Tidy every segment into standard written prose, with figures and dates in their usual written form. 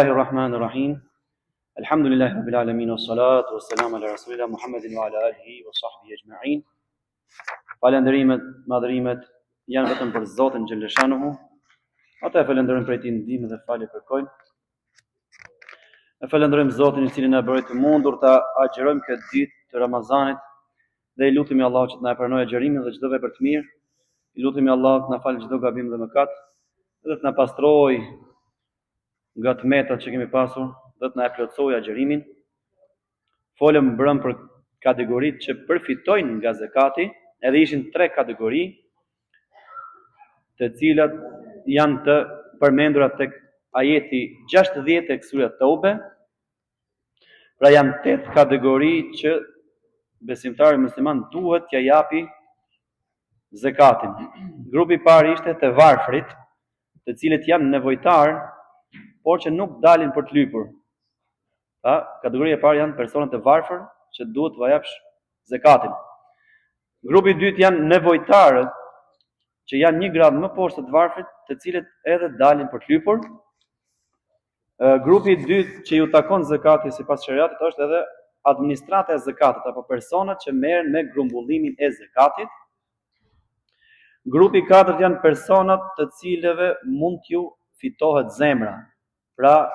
Bismillahirrahmanirrahim. Alhamdulillahi rabbil alamin wassalatu wassalamu ala rasulillah Muhammedin wa ala alihi wa sahbihi ajma'in. Falënderimet, madhërimet janë vetëm për Zotin xhaleshanuhu. Ata e falenderojmë për këtë ndihmë dhe falje kërkojmë. E falenderojmë Zotin i cili na bëri të mundur ta agjërojmë këtë ditë të Ramazanit dhe i lutemi Allahut që të na pranojë agjërimin dhe çdo vepër të mirë. I lutemi Allahut të na falë çdo gabim dhe mëkat dhe të na pastrojë nga tmetat që kemi pasur dhe të na e plotësojë agjërimin. Folëm brëm për kategoritë që përfitojnë nga zakati, edhe ishin 3 kategori, të cilat janë të përmendura tek ajeti 60 tek sura Taube. Pra janë 8 kategori që besimtari musliman duhet t'ia japi zakatin. Grupi i parë ishte të varfrit, të cilët janë nevojtar por që nuk dalin për të lypur. Kategoria e parë janë personat e varfër që duhet t'u japsh zakatin. Grupi i dytë janë nevojtarët që janë 1 grad më poshtë të varfrit, të cilët edhe dalin për të lypur. Grupi i dytë që ju takon zakati sipas shariatit është edhe administrata e zakatit apo personat që merren me grumbullimin e zakatit. Grupi i katërt janë personat të cilëve mund t'ju fitohet zemra. Pra,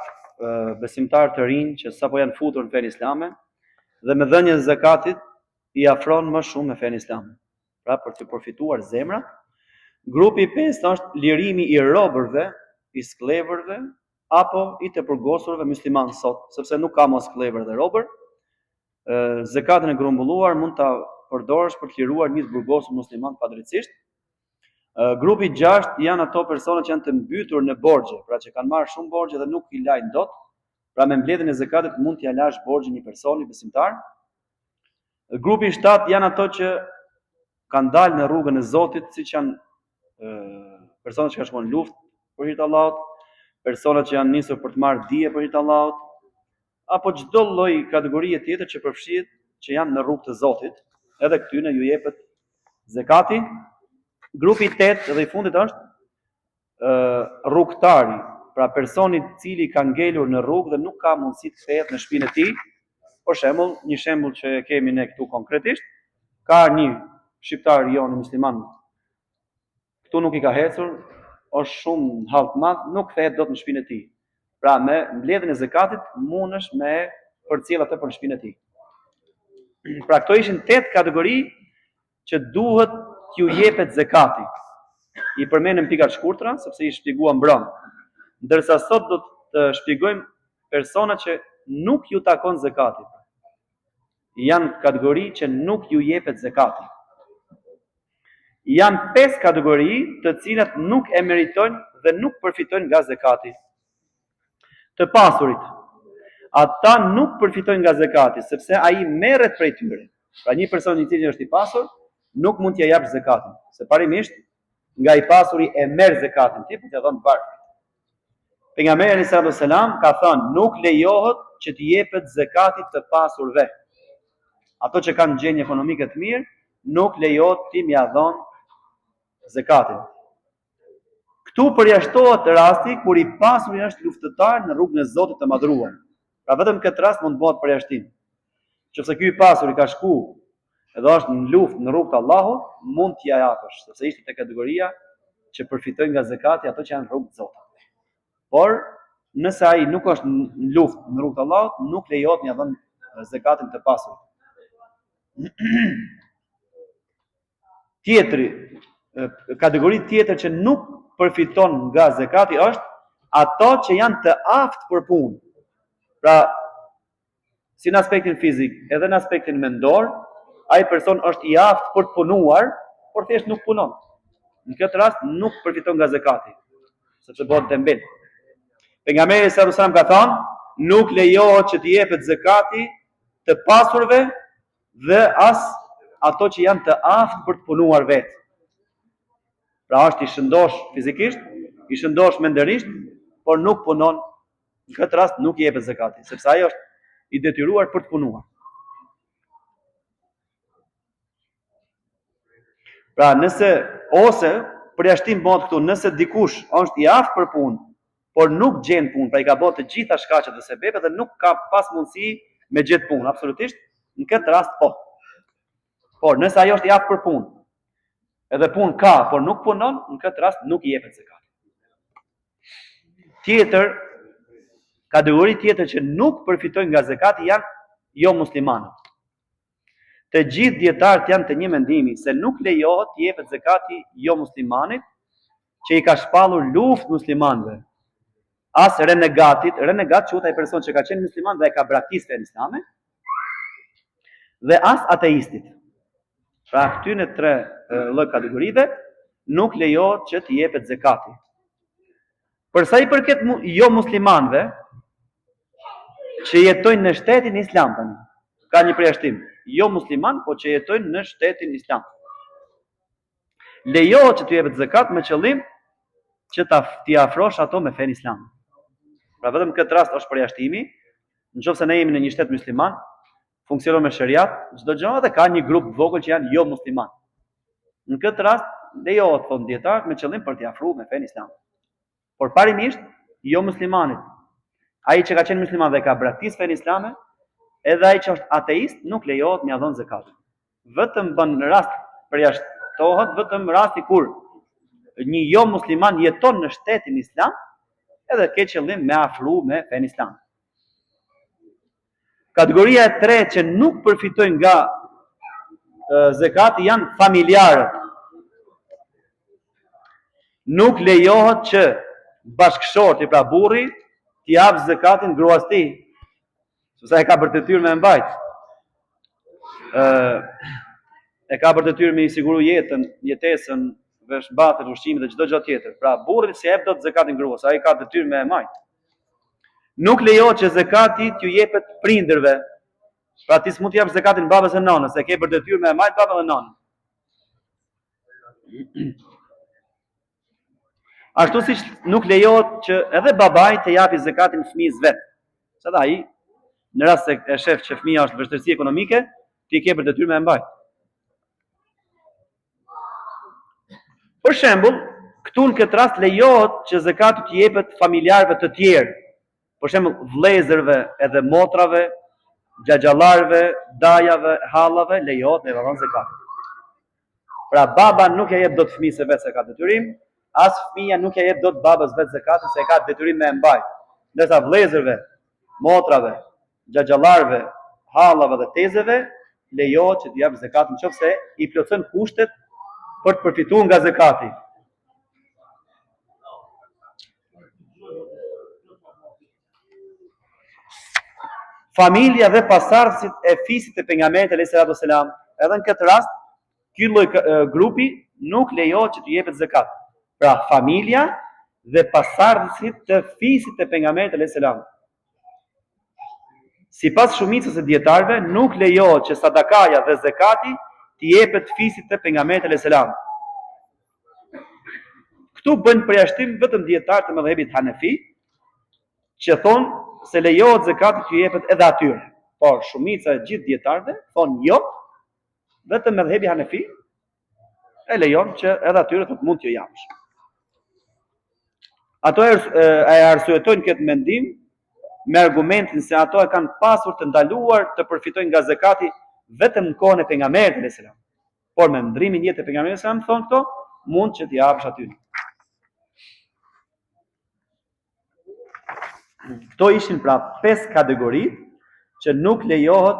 besimtarë të rinj që sapo janë futur në fenë islame dhe me dhënien e zakatit i afron më shumë në fenë islame. Pra, për të përfituar zemrat. Grupi i 5 është lirimi i robërve, i skllëvërve apo i të përgosurve musliman sot, sepse nuk ka mos skllëvër dhe robër. Zakatin e grumbulluar mund ta përdorësh për të liruar një të burgosur musliman padrejtisht. Grupi 6 janë ato persona që janë të mbytur në borxhe, pra që kanë marrë shumë borxhe dhe nuk i lajnë dot. Pra me mbledhjen e zakatit mund t'ia lash borxhin një personi besimtar. Grupi 7 janë ato që kanë dalë në rrugën e Zotit, siç janë personat që kanë shkuar në luftë për hir të Allahut, personat që janë nisur për të marrë dije për hir të Allahut, apo çdo lloj kategorie tjetër që përfshihet që janë në rrugë të Zotit, edhe këtyne ju jepet zakati. Grupi 8 dhe i fundit është rrugtari, pra personi i cili ka ngelur në rrugë dhe nuk ka mundësi të kthehet në shtëpinë e tij. Për shembull, një shembull që kemi ne këtu konkretisht, ka një shqiptar jon musliman, këtu nuk i ka hecur, është shumë hall të madh, nuk kthehet dot në shtëpinë e tij. Pra me mbledhjen e zakatit mundesh me përcjell atë për shtëpinë e tij. Pra këto ishin 8 kategori që duhet t'ju jepet zakati. I përmendëm pika të shkurtra sepse i shpjeguam mbrëm. Ndërsa sot do të shpjegojmë persona që nuk ju takon zakati. Janë kategori që nuk ju jepet zakati. Janë 5 kategori të cilat nuk e meritojnë dhe nuk përfitojnë nga zakati. Të pasurit. Ata nuk përfitojnë nga zakati sepse ai merret prej tyre. Pra një person i cili është i pasur nuk mund t'ia japsh zakatin, se parimisht nga i pasuri e merr zakatin ti për t'ia dhënë varfrit. Pejgamberi sallallahu alajhi wasallam ka thënë nuk lejohet që t'i jepet zakati të pasurve. Ato që kanë gjendje ekonomike të mirë nuk lejohet ti m'ia dhon zakatin. Ktu përjashtohet rasti kur i pasuri është luftëtar në rrugën e Zotit të madhruar. Pra vetëm këtë rast mund të bëhet përjashtim. Qofse ky i pasuri ka shku edhe është në luftë në rrugt të Allahut, mund t'ia japësh, sepse ishte te kategoria që përfitojnë nga zakati ato që janë në rrugt të Zotit. Por nëse ai nuk është në luftë në rrugt të Allahut, nuk lejohet t'ia dhënë zakatin të pasurit. Kategori tjetër që nuk përfiton nga zakati është ato që janë të aftë për punë. Pra, si në aspektin fizik, edhe në aspektin mendor, ai person është i aftë për të punuar, por thjesht nuk punon. Në këtë rast nuk përfiton nga zakati, sepse bëhet tembel. Pejgamberi sallallahu alajhi wasallam ka thënë, nuk lejohet që të jepet zakati të pasurve dhe as ato që janë të aftë për të punuar vetë. Pra është i shëndosh fizikisht, i shëndosh mendërisht, por nuk punon. Në këtë rast nuk i jepet zakati, sepse ai është i detyruar për të punuar. Pra nëse, ose përjashtim bëhet këtu, nëse dikush është i aftë për punë, por nuk gjen punë, pra i ka bërë të gjitha shkaqet dhe sebepet dhe nuk ka pas mundësi me gjetë punë, absolutisht, në këtë rast po. Por nëse ajo është i aftë për punë, edhe punë ka, por nuk punon, në këtë rast nuk i jepet zekati. Tjetër, kategori tjetër që nuk përfitojnë nga zekati janë jo muslimanët. Të gjithë dietarët janë të një mendimi se nuk lejohet të jepet zekati jo muslimanit që i ka shpallur luftë muslimanëve. As renegat quhet ai person që ka qenë musliman dhe e ka braktisë fenë islame, dhe as ateistit. Pra këtyne tre lloj kategorive nuk lejohet që të jepet zekati. Për sa i përket jo muslimanëve që jetojnë në shtetin islam tani, ka një përjashtim, jo musliman, po që jetojnë në shtetin islam. Lejohet që të jepet zekat me qëllim që t'i afrosh ato me fenë islam. Pra vetëm këtë rast është përjashtimi, nëse ne jemi në një shtet musliman, funksionon me shariat, çdo gjë dhe ka një grup të vogël që janë jo musliman. Në këtë rast lejohet thonë dietar me qëllim për t'i afruar me fenë islam. Por parimisht jo muslimanit, ai që ka qenë musliman dhe ka braktisë fenë islame, edhe ai që është ateist nuk lejohet m'ia dhënë zekat. Vetëm bën rast përjashtohet vetëm rasti kur një jo musliman jeton në shtetin islam, edhe ke qëllim me afru me fenë islam. Kategoria e tretë që nuk përfitojnë nga zekati janë familjarët. Nuk lejohet që bashkëshorti, pra burri, t'i jap zekatin gruas tij, sepse e ka për detyrë me mbajt. E ka për detyrë me i siguru jetesën, veshmbathën, ushqimin dhe çdo gjë tjetër. Pra burri si jep dot zekatin gruas, ai ka detyrë me e majt. Nuk lejohet që zekati t'ju jepet prindërve. Pra ti s'mund t'i jap zekatin babës e nënës, se ke për detyrë me e majt babën dhe nënën. Ashtu si nuk lejohet që edhe babai të japi zekatin fëmijës vet. Se ai, në rast se e shef që fëmia është në vështirësi ekonomike, ti ke për detyrë me e mbajt. Për shembull, këtu në këtë rast lejohet që zekati të jepet familjarëve të tjerë. Për shembull, vëllezërve edhe motrave, xhaxhallarëve, dajave, hallave lejohet me dhënë zekat. Pra baba nuk e jep dot fëmijës vetë se ka detyrim, as fëmia nuk e jep dot babës vetë zekatin se ka detyrim me e mbajt. Ndërsa vëllezërve, motrave, xhaxhallarëve, hallave dhe tezëve lejohet që të jap zekatin nëse i plotson kushtet për të përfituar nga zekati. Familja dhe pasardhësit e fisit të pejgamberit alayhis salam, edhe në këtë rast, ky lloj grupi nuk lejohet që të jepet zekat. Pra familja dhe pasardhësit të fisit të pejgamberit alayhis salam. Sipas shumicës së dietarëve, nuk lejohet që sadakaja dhe zekati të jepet fisit të pejgamberit alayhis salam. Këtu bën përjashtim vetëm dietarët e mëdhëbit Hanefi, që thonë se lejohet zekati të jepet edhe atyre. Por shumica e gjithë dietarëve thonë jo, vetëm mëdhëbi Hanefi e lejon që edhe atyre thotë mund t'ju japësh. Ato e arsyetojnë këtë mendim me argumentin se ato e kanë pasur të ndaluar të përfitojnë nga zekati vetëm në kohën e pejgamberit alayhis salam. Por me ndrimin e jetës e pejgamberit alayhis salam thonë këto, mund që t'i japësh aty. Këto ishin pra 5 kategoritë që nuk lejohet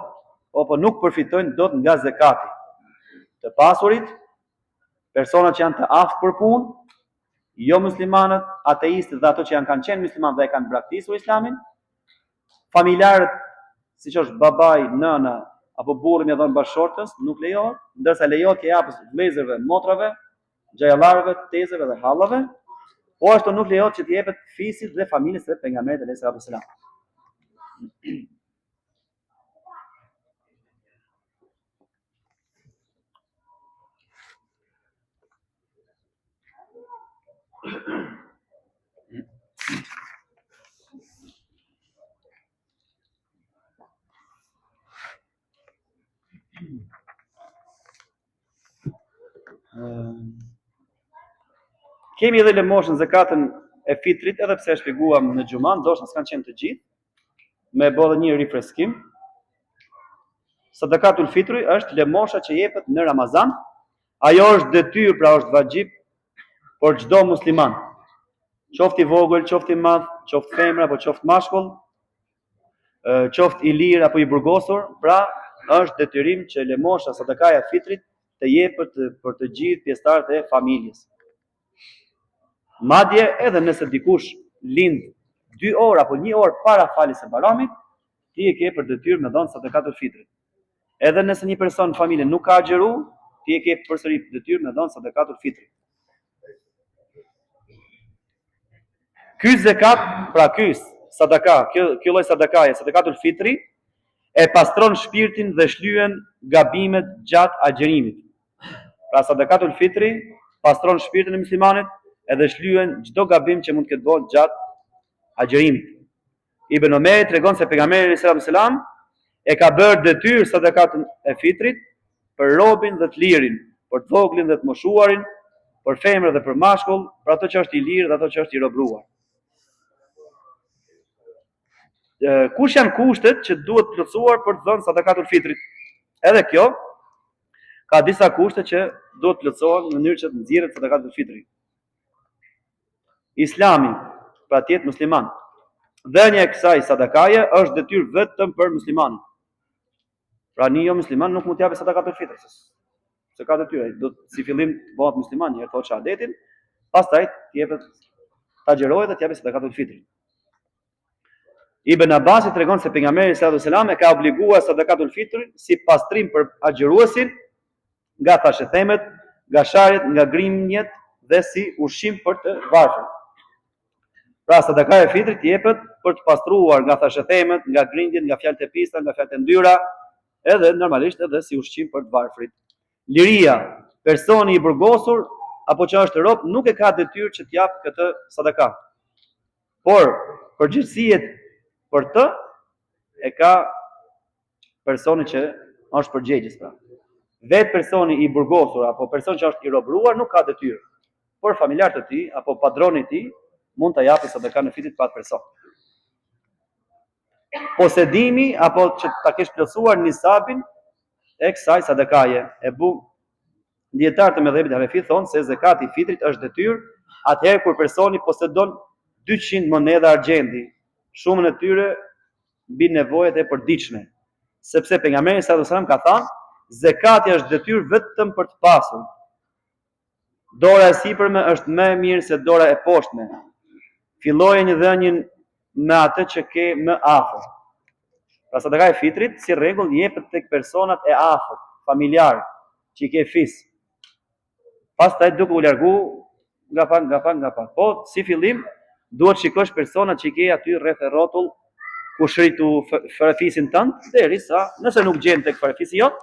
apo nuk përfitojnë dot nga zekati. Të pasurit, personat që janë të aftë për punë, jo muslimanët, ateistët dhe ato që kanë qenë muslimanë dhe kanë braktisur islamin, familjarët, siç është babai, nëna apo burri me dhënë bashkëshortës, nuk lejohet, ndërsa lejohet të japësh vëllezërve, motrave, xhajallarëve, tezëve dhe hallave, po ashtu nuk lejohet që të jepet fisit dhe familjes së pejgamberit alayhis salam. Kemi edhe lëmoshën zekatën e fitrit, edhe pse e shpjeguam në xhuman, ndoshta s'kan qenë të gjithë, me bë edhe një rifreskim. Sadakatul fitri është lëmosha që jepet në Ramazan. Ajo është detyrë, pra është vajxhib por çdo musliman. Qoftë i vogël, qoftë i madh, qoftë femër apo qoftë mashkull, qoftë i lirë apo i burgosur, pra është detyrim që lëmosha sadakaja e fitrit të jepet për të gjithë pjesëtarët e familjes. Madje edhe nëse dikush lind 2 orë apo 1 orë para faljes së Bayramit, ti e ke për detyrë me dhënë sadakatul fitrit. Edhe nëse një person në familje nuk ka agjëru, ti e ke përsëri detyrë me dhënë sadakatul fitrit. Ky zekat, pra ky sadaka, ky lloj sadakaje, sadakatul fitri, e pastron shpirtin dhe shlyen gabimet gjatë agjërimit. Pra sadakatul fitri pastron shpirtin e muslimanit edhe shlyen çdo gabim që mund të ketë bërë gjatë agjërimit. Ibn Omer tregon se pejgamberi sallallahu alajhi wasallam e ka bërë detyrë sadakatun e fitrit për robin dhe të lirin, për të voglin dhe të moshuarin, për femrën dhe për mashkull, për ato që është i lirë dhe ato që është i robruar. Kush janë kushtet që duhet plotësuar për të dhënë sadakatul fitrit? Edhe kjo ka disa kushte që duhet plotësohen në mënyrë që të nxirret sadakatul fitri. Islami, pra të jetë musliman. Dhënia e kësaj sadakaje është detyrë vetëm për muslimanin. Pra një jo musliman nuk mund të japë sadakatul fitr, se ka detyrë, do si fillim të bëhet musliman, një herë thotë shahadetin, pastaj të jepet ta xherohet dhe të japë sadakatul fitr. Ibn Abbas tregon se pejgamberi sallallahu alajhi wasallam e ka obliguar sadakatul fitr si pastrim për agjëruesin nga thashethemet, nga sharjet, nga grimnjet dhe si ushqim për të varfër. Pra sadakaja e fitrit jepet për të pastruar nga thashethemet, nga grindjet, nga fjalët e pista, nga fjalët e ndyra, edhe normalisht edhe si ushqim për të varfrit. Liria, personi i burgosur apo që është rob nuk e ka detyrë që të japë këtë sadaka. Por përgjegjësihet për të e ka personi që është përgjegjës, pra. Vetë personi i burgosur apo person që është i robruar nuk ka detyrë, por familjarët e tij apo padroni i tij mund ta japë sadakan e fitrit pa person. Posedimi apo që ta kesh plotësuar nisabin e kësaj sadakaje. Dietarët e mëdhëbit Hanefi thonë se zakati i fitrit është detyrë atëherë kur personi posedon 200 monedha argjendi, shumën e tyre mbi nevojat e përditshme, sepse pejgamberi sallallahu alajhi wasallam ka thënë, zakati është detyrë vetëm për të pasur. Dora e sipërme është më e mirë se dora e poshtme. Filloje një dhënien me atë që ke më afër. Pra sadaka e fitrit si rregull jepet tek personat e afërt, familjar, që i ke fis. Pastaj duke u largu nga pak. Po si fillim duhet shikosh personat që i ke aty rreth e rrotull ku shritu farafisin tënd, derisa nëse nuk gjen tek farafisi jot,